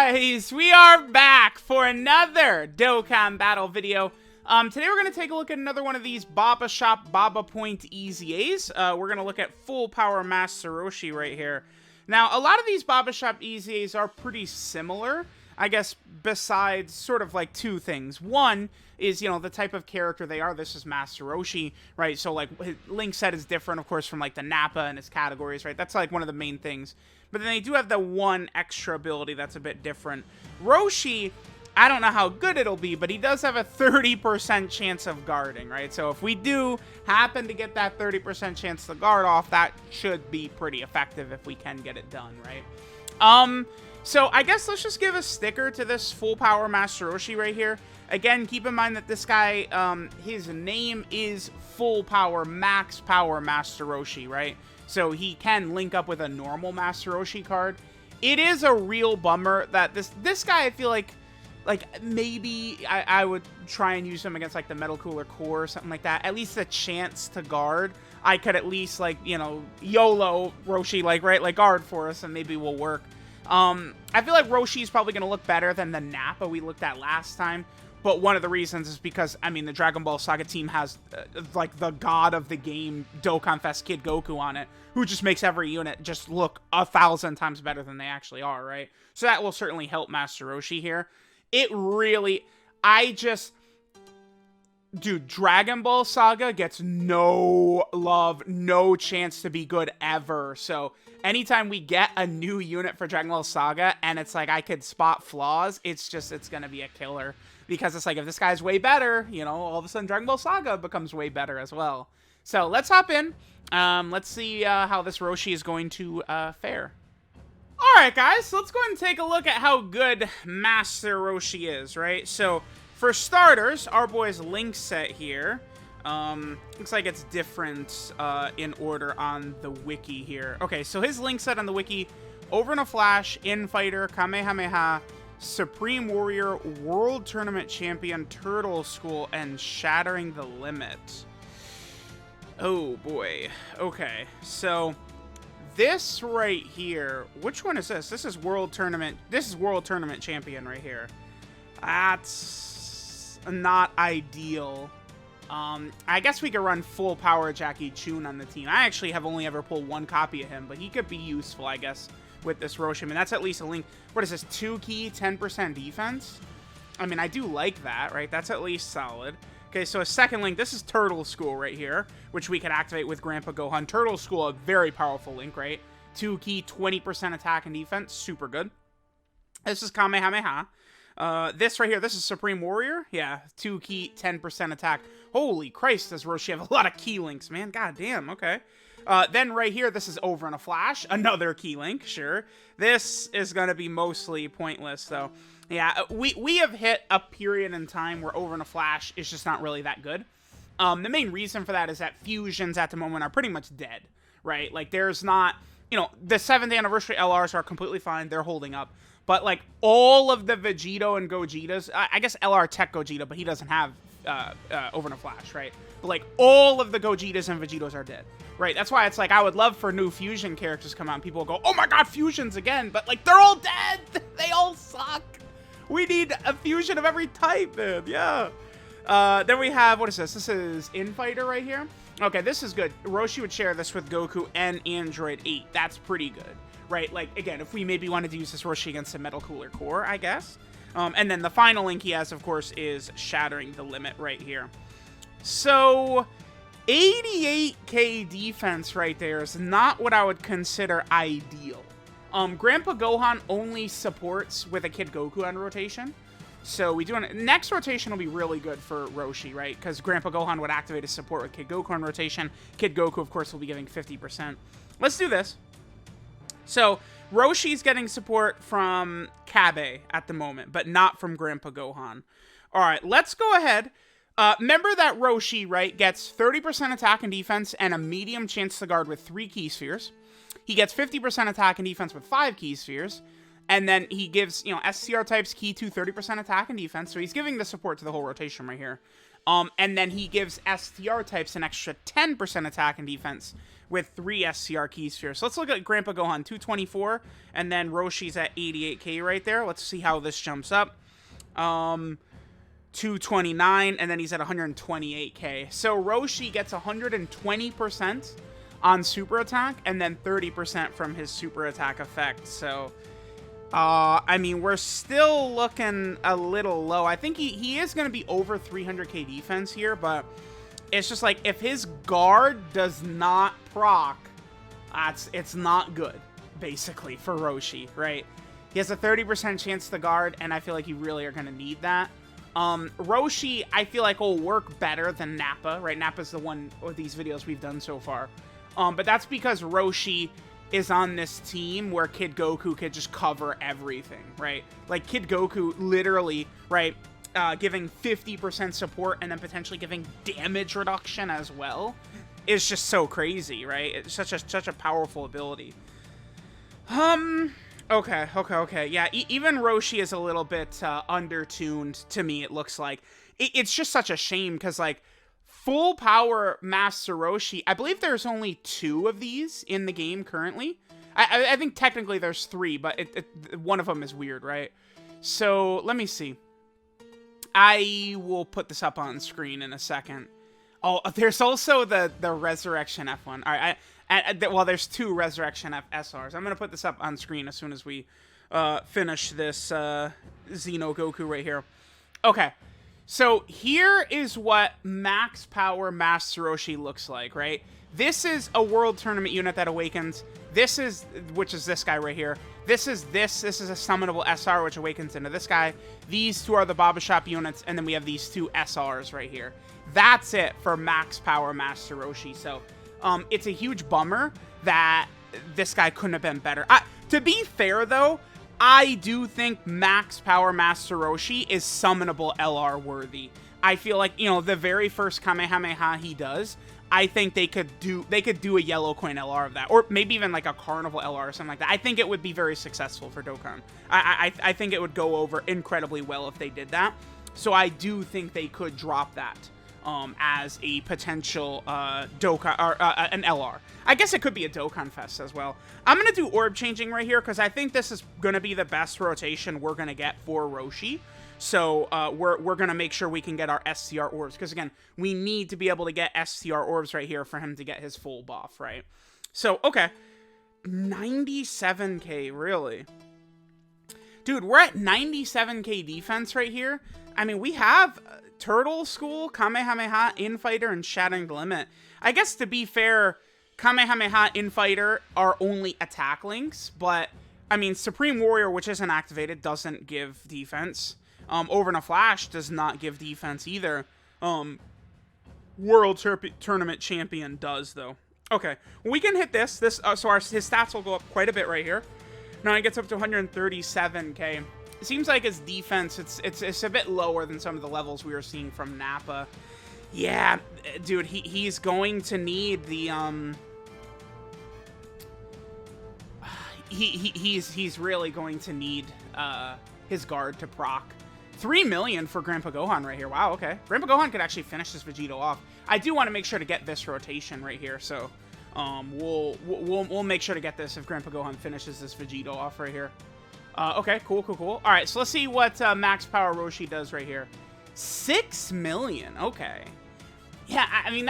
guys, we are back for another Dokkan battle video. Today we're going to take a look at another one of these Baba Shop Baba Point EZAs. We're going to look at Full Power Master Roshi right here. Now, a lot of these Baba Shop EZAs are pretty similar, I guess, besides sort of like two things. One is, you know, the type of character they are. This is Master Roshi, right? So, like, his link set is different, of course, from, like, the Nappa and his categories, right? That's, like, one of the main things. But then they do have the one extra ability that's a bit different. Roshi, I don't know how good it'll be, but he does have a 30% chance of guarding, right? So if we do happen to get that 30% chance to guard off, that should be pretty effective if we can get it done, right? So I guess let's just give a sticker to this Full Power Master Roshi right here. Again, keep in mind that this guy, his name is Full Power, Max Power Master Roshi, right? So he can link up with a normal Master Roshi card. It is a real bummer that this guy, I feel like maybe I would try and use him against like the Metal Cooler Core or something like that. At least a chance to guard. I could at least like, you know, YOLO Roshi, like, right, like guard for us and maybe will work. I feel like Roshi is probably going to look better than the Nappa we looked at last time. But one of the reasons is because, I mean, the Dragon Ball Saga team has, like, the god of the game, Dokkan Fest Kid Goku on it, who just makes every unit just look 1,000 times better than they actually are, right? So that will certainly help Master Roshi here. It really, dude, Dragon Ball Saga gets no love, no chance to be good ever. So anytime we get a new unit for Dragon Ball Saga and it's like I could spot flaws, it's going to be a killer. Because it's like, if this guy's way better, you know, all of a sudden Dragon Ball Saga becomes way better as well. So let's hop in. Let's see how this Roshi is going to fare. Alright guys, so let's go ahead and take a look at how good Master Roshi is, right? So, for starters, our boy's link set here. Looks like it's different in order on the wiki here. Okay, so his link set on the wiki, Over in a Flash, Infighter, Kamehameha, Supreme Warrior, World Tournament Champion, Turtle School, and Shattering the Limit. Oh boy. Okay, so this right here, which one is this? This is World Tournament Champion right here. That's not ideal. I guess we could run Full Power Jackie Chun on the team. I actually have only ever pulled one copy of him, but he could be useful, I guess, with this Roshi. I mean, that's at least a link. What is this? 2-key, 10% defense? I mean, I do like that, right? That's at least solid. Okay, so a second link. This is Turtle School right here, which we could activate with Grandpa Gohan. Turtle School, a very powerful link, right? 2-key, 20% attack and defense. Super good. This is Kamehameha. This right here, this is Supreme Warrior. Yeah, 2-key, 10% attack. Holy Christ, does Roshi have a lot of key links, man. God damn, okay. Then right here, this is Over in a Flash. Another key link, sure. This is going to be mostly pointless, though. Yeah, we have hit a period in time where Over in a Flash is just not really that good. The main reason for that is that fusions at the moment are pretty much dead, right? Like, there's not, you know, the 7th anniversary LRs are completely fine. They're holding up. But, like, all of the Vegito and Gogetas, I guess LR Tech Gogeta, but he doesn't have Over in a Flash, right? But, like, all of the Gogetas and Vegitos are dead, right? That's why it's like, I would love for new fusion characters to come out and people will go, oh my god, fusions again! But, like, they're all dead! They all suck! We need a fusion of every type, man, yeah! Then we have, what is this? This is Infighter right here. Okay, this is good. Roshi would share this with Goku and Android 8. That's pretty good, right? Like, again, if we maybe wanted to use this Roshi against a Metal Cooler Core, I guess. And then the final link he has, of course, is Shattering the Limit right here. So, 88k defense right there is not what I would consider ideal. Grandpa Gohan only supports with a Kid Goku on rotation. So we do next rotation will be really good for Roshi, right? Because Grandpa Gohan would activate his support with Kid Goku on rotation. Kid Goku, of course, will be giving 50%. Let's do this. So Roshi's getting support from Kabe at the moment, but not from Grandpa Gohan. All right, let's go ahead. Remember that Roshi, right, gets 30% attack and defense and a medium chance to guard with 3 key spheres. He gets 50% attack and defense with 5 key spheres. And then he gives, you know, STR types key to 30% attack and defense. So he's giving the support to the whole rotation right here. And then he gives STR types an extra 10% attack and defense with 3 STR key spheres. So let's look at Grandpa Gohan, 224, and then Roshi's at 88k right there. Let's see how this jumps up. 229, and then he's at 128k. So Roshi gets 120% on super attack, and then 30% from his super attack effect. So, I mean, we're still looking a little low. I think he is going to be over 300k defense here, but it's just like, if his guard does not proc, it's not good, basically, for Roshi, right? He has a 30% chance to guard, and I feel like you really are going to need that. Roshi, I feel like, will work better than Nappa, right? Nappa's the one of these videos we've done so far. But that's because Roshi is on this team where Kid Goku could just cover everything, right? Like, Kid Goku literally, right, giving 50% support and then potentially giving damage reduction as well is just so crazy, right? It's such a powerful ability. Okay. Yeah, even Roshi is a little bit undertuned to me, it looks like. It's just such a shame because, like, full power Master Roshi, I believe there's only 2 of these in the game currently. I think technically there's 3, but one of them is weird, right? So let me see. I will put this up on screen in a second. Oh, there's also the Resurrection F1. All right, well, there's 2 Resurrection F SRs. I'm going to put this up on screen as soon as we finish this Xeno Goku right here. Okay, so here is what Max Power Master Roshi looks like, right? This is a World Tournament unit that awakens. This is, which is this guy right here. This is a summonable SR, which awakens into this guy. These 2 are the Baba Shop units, and then we have these 2 SRs right here. That's it for Max Power Master Roshi. So, it's a huge bummer that this guy couldn't have been better. To be fair, though, I do think Max Power Master Roshi is summonable LR worthy. I feel like, you know, the very first Kamehameha he does, I think they could do a yellow coin LR of that, or maybe even like a carnival LR or something like that. I think it would be very successful for Dokkan. I think it would go over incredibly well if they did that. So I do think they could drop that as a potential Dokkan, or an LR. I guess it could be a Dokkan Fest as well. I'm going to do orb changing right here because I think this is going to be the best rotation we're going to get for Roshi. So we're going to make sure we can get our STR orbs because, again, we need to be able to get STR orbs right here for him to get his full buff, right? So, okay. 97k, really? Dude, we're at 97k defense right here. I mean, we have Turtle School, Kamehameha, Infighter, and Shattered Limit. I guess, to be fair, Kamehameha, Infighter are only attack links, but, I mean, Supreme Warrior, which isn't activated, doesn't give defense. Over in a Flash does not give defense either. World Tournament Champion does, though. Okay, we can hit this. So his stats will go up quite a bit right here. Now he gets up to 137k. It seems like his defense, it's a bit lower than some of the levels we were seeing from Nappa. Yeah, dude, he's going to need the he's really going to need his guard to proc. 3 million for Grandpa Gohan right here. Wow, okay. Grandpa Gohan could actually finish this Vegito off. I do want to make sure to get this rotation right here, so we'll make sure to get this if Grandpa Gohan finishes this Vegito off right here. Okay, cool. All right, so let's see what Max Power Roshi does right here. 6 million. Okay. Yeah, I mean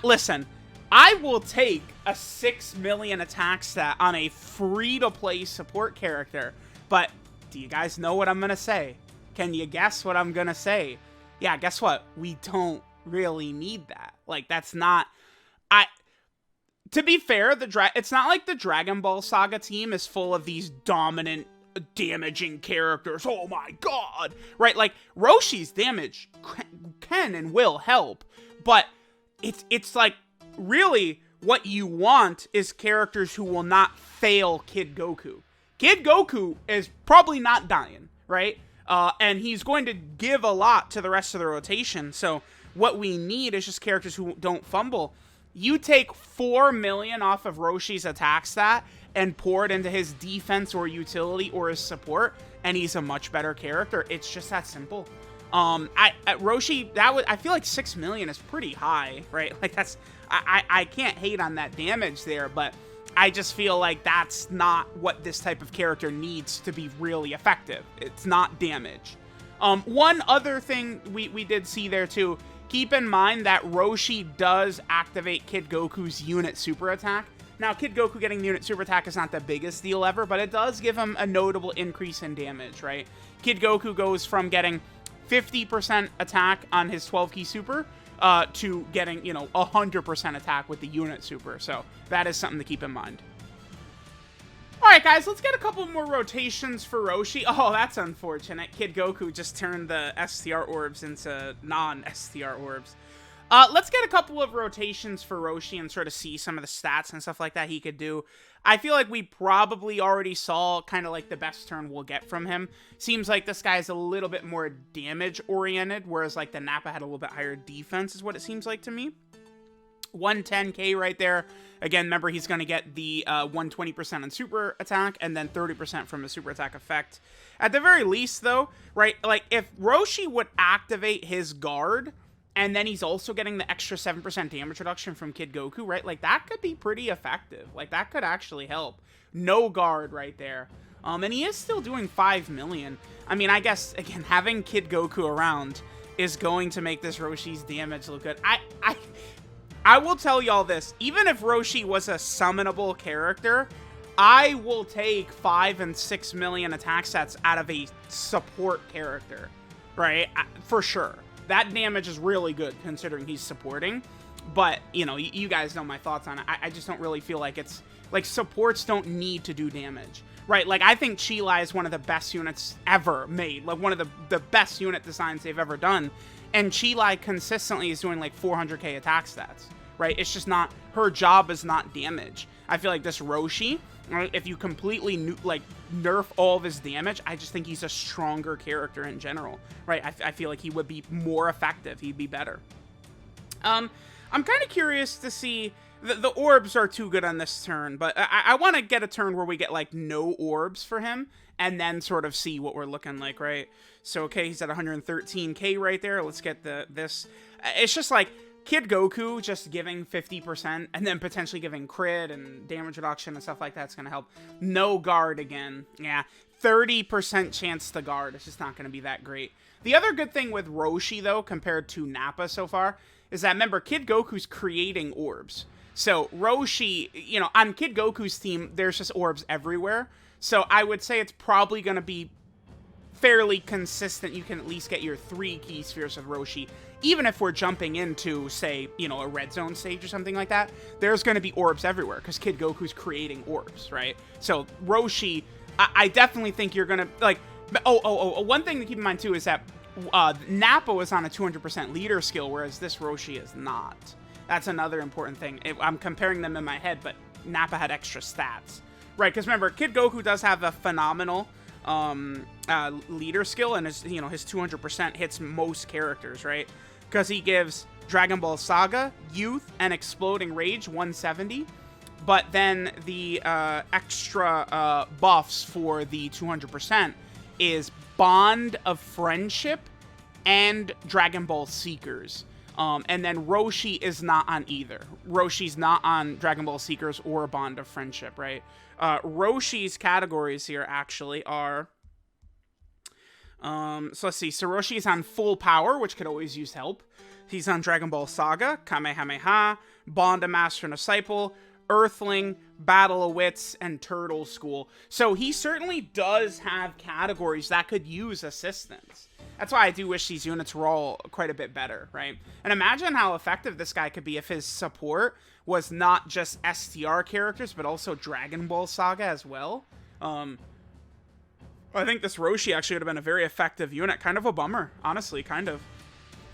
listen, I will take a 6 million attack stat on a free-to-play support character, but do you guys know what I'm gonna say? Can you guess what I'm gonna say? Yeah, guess what? We don't really need that. Like, that's not... To be fair, it's not like the Dragon Ball Saga team is full of these dominant, damaging characters. Oh my god! Right? Like, Roshi's damage can and will help, but it's like, really, what you want is characters who will not fail Kid Goku. Kid Goku is probably not dying, right? And he's going to give a lot to the rest of the rotation. So what we need is just characters who don't fumble. You take 4 million off of Roshi's attack stat and pour it into his defense or utility or his support, and he's a much better character. It's just that simple. At Roshi, I feel like 6 million is pretty high, right? Like that's, I can't hate on that damage there, but I just feel like that's not what this type of character needs to be really effective. It's not damage. One other thing we did see there too, keep in mind that Roshi does activate Kid Goku's unit super attack. Now, Kid Goku getting the unit super attack is not the biggest deal ever, but it does give him a notable increase in damage, right? Kid Goku goes from getting 50% attack on his 12-key super to getting, 100% attack with the unit super. So that is something to keep in mind. All right, guys, let's get a couple more rotations for Roshi. Oh, that's unfortunate. Kid Goku just turned the STR orbs into non-STR orbs. Let's get a couple of rotations for Roshi and sort of see some of the stats and stuff like that he could do. I feel like we probably already saw kind of like the best turn we'll get from him. Seems like this guy's a little bit more damage-oriented, whereas like the Nappa had a little bit higher defense is what it seems like to me. 110k right there. Again, remember he's going to get the 120% on super attack and then 30% from a super attack effect. At the very least, though, right, like if Roshi would activate his guard and then he's also getting the extra 7% damage reduction from Kid Goku, right, like that could be pretty effective. Like that could actually help. No guard right there. And he is still doing 5 million. I mean, I guess, again, having Kid Goku around is going to make this Roshi's damage look good. I will tell y'all this, even if Roshi was a summonable character, I will take 5 and 6 million attack sets out of a support character, right? For sure. That damage is really good considering he's supporting, but, you guys know my thoughts on it. I just don't really feel like it's, like, supports don't need to do damage, right? Like, I think Chi-Lai is one of the best units ever made, like, one of the best unit designs they've ever done. And Chi-Lai consistently is doing like 400k attack stats, right? It's just not, her job is not damage. I feel like this Roshi, right, if you completely nerf all of his damage, I just think he's a stronger character in general, right? I feel like he would be more effective. He'd be better. I'm kind of curious to see, the orbs are too good on this turn, but I want to get a turn where we get like no orbs for him and then sort of see what we're looking like, right? So, okay, he's at 113k right there. Let's get this. It's just like Kid Goku just giving 50% and then potentially giving crit and damage reduction and stuff like that's going to help. No guard again. Yeah, 30% chance to guard. It's just not going to be that great. The other good thing with Roshi, though, compared to Nappa so far, is that, remember, Kid Goku's creating orbs. So Roshi, on Kid Goku's team, there's just orbs everywhere. So I would say it's probably going to be fairly consistent. You can at least get your 3 key spheres of Roshi. Even if we're jumping into, say, a red zone stage or something like that, there's going to be orbs everywhere because Kid Goku's creating orbs, right? So Roshi, I definitely think you're going to, like, one thing to keep in mind, too, is that Nappa was on a 200% leader skill, whereas this Roshi is not. That's another important thing. I'm comparing them in my head, but Nappa had extra stats, right? Because remember, Kid Goku does have a phenomenal leader skill, and his 200% hits most characters, right? Because he gives Dragon Ball Saga, Youth, and Exploding Rage 170, but then the extra buffs for the 200% is Bond of Friendship and Dragon Ball Seekers. And then Roshi is not on either. Roshi's not on Dragon Ball Seekers or Bond of Friendship, right? Roshi's categories here actually are... so let's see. So Roshi is on Full Power, which could always use help. He's on Dragon Ball Saga, Kamehameha, Bond of Master and Disciple, Earthling, Battle of Wits, and Turtle School. So he certainly does have categories that could use assistance. That's why I do wish these units were all quite a bit better, right? And imagine how effective this guy could be if his support was not just STR characters, but also Dragon Ball Saga as well. I think this Roshi actually would have been a very effective unit. Kind of a bummer, honestly, kind of.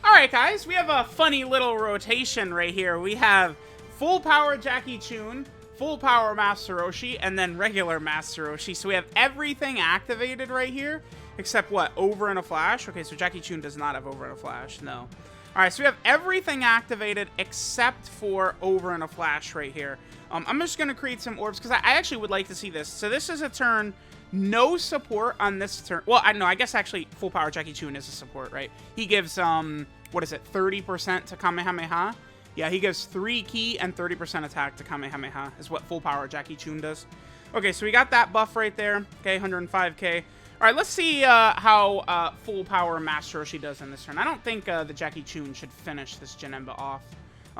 Alright, guys, we have a funny little rotation right here. We have Full Power Jackie Chun, Full Power Master Roshi, and then regular Master Roshi. So we have everything activated right here, except what? Over in a Flash? Okay, so Jackie Chun does not have Over in a Flash, no. Alright, so we have everything activated except for Over in a Flash right here. I'm just going to create some orbs, because I actually would like to see this. So this is a turn no support on this turn. Well, I know. I guess actually full power Jackie Chun is a support, right? He gives, what is it, 30% to Kamehameha? Yeah, he gives 3 ki and 30% attack to Kamehameha is what full power Jackie Chun does. Okay, so we got that buff right there. Okay, 105k. All right, let's see how full power Master Roshi does in this turn. I don't think the Jackie Chun should finish this Janemba off.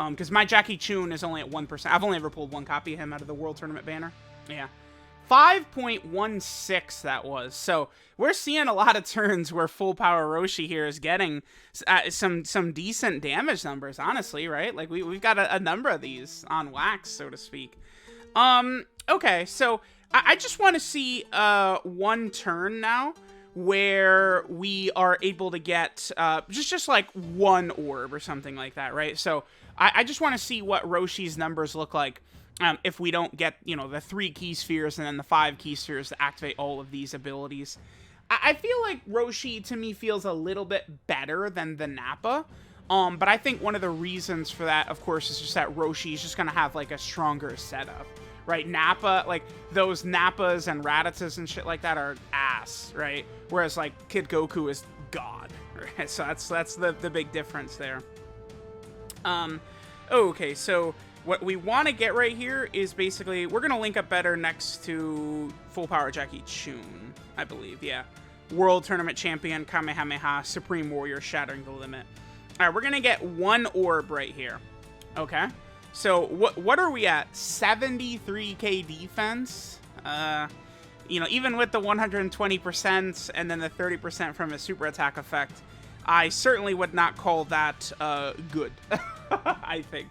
Because my Jackie Chun is only at 1%. I've only ever pulled 1 copy of him out of the World Tournament banner. Yeah. 5.16 that was. So we're seeing a lot of turns where full power Roshi here is getting some decent damage numbers, honestly, right? Like we've got a number of these on wax, so to speak. Okay, so I just want to see one turn now where we are able to get just like 1 orb or something like that, right? So I just want to see what Roshi's numbers look like if we don't get, you know, the 3 key spheres and then the 5 key spheres to activate all of these abilities. I feel like Roshi, to me, feels a little bit better than the Nappa. But I think one of the reasons for that, of course, is just that Roshi is just going to have, like, a stronger setup, right? Nappa, like, those Nappas and Ratatas and shit like that are ass, right? Whereas, like, Kid Goku is God, right? So that's the big difference there. Okay, so what we want to get right here is basically, we're going to link up better next to full power Jackie Chun, I believe, yeah. World Tournament Champion, Kamehameha, Supreme Warrior, Shattering the Limit. All right, we're going to get 1 orb right here, okay? So what are we at? 73k defense? You know, even with the 120% and then the 30% from a super attack effect, I certainly would not call that good, I think.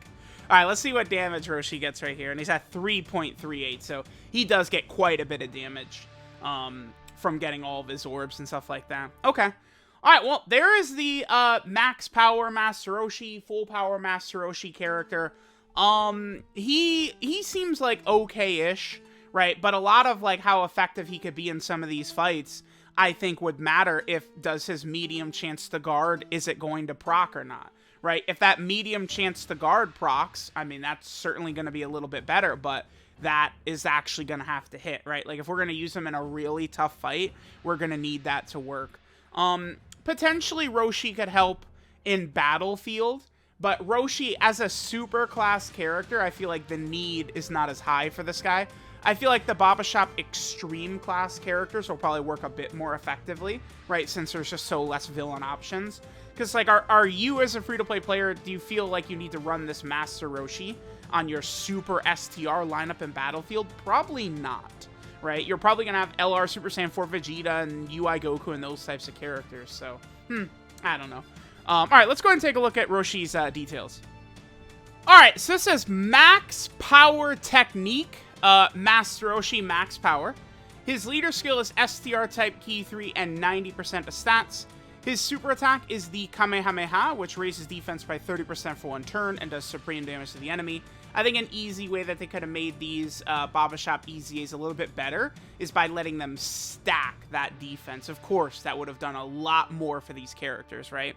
All right, let's see what damage Roshi gets right here. And he's at 3.38, so he does get quite a bit of damage from getting all of his orbs and stuff like that. Okay. All right, well, there is the max power Master Roshi, full power Master Roshi character. He seems like okay-ish, right? But a lot of like how effective he could be in some of these fights, I think would matter if does his medium chance to guard, is it going to proc or not? Right, if that medium chance to guard procs, I mean, that's certainly going to be a little bit better, but that is actually going to have to hit, right? Like, if we're going to use him in a really tough fight, we're going to need that to work. Potentially, Roshi could help in Battlefield, but Roshi, as a super class character, I feel like the need is not as high for this guy. I feel like the Baba Shop extreme class characters will probably work a bit more effectively, right? Since there's just so less villain options. Because, like, are you as a free-to-play player, do you feel like you need to run this Master Roshi on your super STR lineup in Battlefield? Probably not, right? You're probably going to have LR Super Saiyan 4 Vegeta and UI Goku and those types of characters. So, I don't know. All right, let's go ahead and take a look at Roshi's details. All right, so this says Max Power Technique. Master Roshi Max Power. His leader skill is STR type key 3 and 90% of stats. His super attack is the Kamehameha, which raises defense by 30% for 1 turn and does supreme damage to the enemy. I think an easy way that they could have made these Baba Shop EZAs a little bit better is by letting them stack that defense. Of course, that would have done a lot more for these characters, right?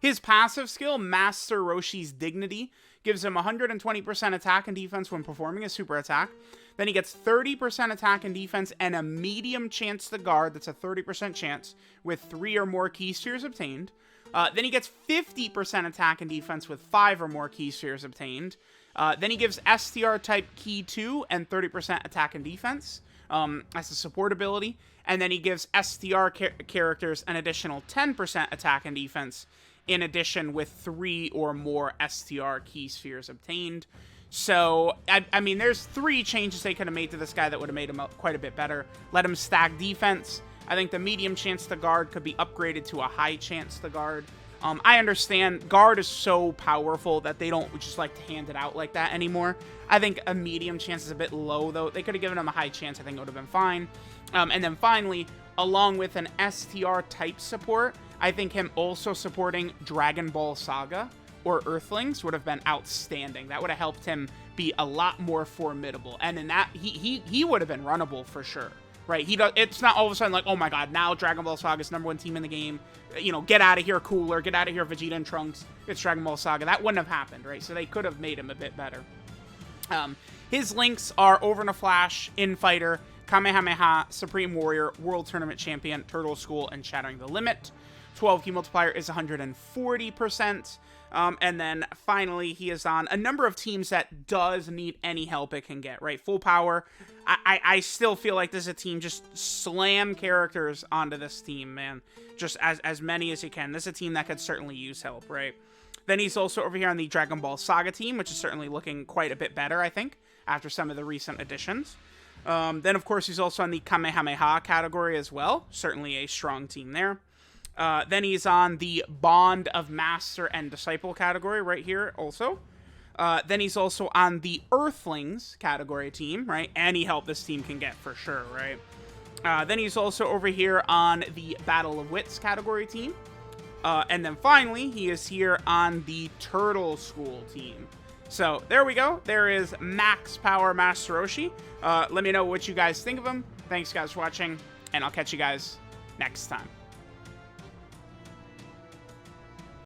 His passive skill, Master Roshi's Dignity, gives him 120% attack and defense when performing a super attack. Then he gets 30% attack and defense and a medium chance to guard. That's a 30% chance with 3 or more key spheres obtained. Then he gets 50% attack and defense with 5 or more key spheres obtained. Then he gives STR type key 2 and 30% attack and defense as a support ability. And then he gives STR characters an additional 10% attack and defense in addition with 3 or more STR key spheres obtained. So, I mean, there's 3 changes they could have made to this guy that would have made him quite a bit better. Let him stack defense. I think the medium chance to guard could be upgraded to a high chance to guard. I understand guard is so powerful that they don't just like to hand it out like that anymore. I think a medium chance is a bit low, though. They could have given him a high chance. I think it would have been fine. And then finally, along with an STR type support, I think him also supporting Dragon Ball Saga or Earthlings would have been outstanding. That would have helped him be a lot more formidable. And in that, he would have been runnable for sure, right? It's not all of a sudden like, oh my god, now Dragon Ball Saga is #1 team in the game. You know, get out of here, Cooler. Get out of here, Vegeta and Trunks. It's Dragon Ball Saga. That wouldn't have happened, right? So they could have made him a bit better. His links are Over in a Flash, Infighter, Kamehameha, Supreme Warrior, World Tournament Champion, Turtle School, and Shattering the Limit. 12 key multiplier is 140%. And then finally, he is on a number of teams that does need any help it can get, right? Full power. I still feel like this is a team, just slam characters onto this team, man. Just as many as you can. This is a team that could certainly use help, right? Then he's also over here on the Dragon Ball Saga team, which is certainly looking quite a bit better, I think, after some of the recent additions. Then, of course, he's also on the Kamehameha category as well. Certainly a strong team there. Then he's on the Bond of Master and Disciple category right here also. Then he's also on the Earthlings category team, right? Any help this team can get for sure, right? Then he's also over here on the Battle of Wits category team. And then finally, he is here on the Turtle School team. So there we go. There is Max Power Master Roshi. Let me know what you guys think of him. Thanks, guys, for watching, and I'll catch you guys next time.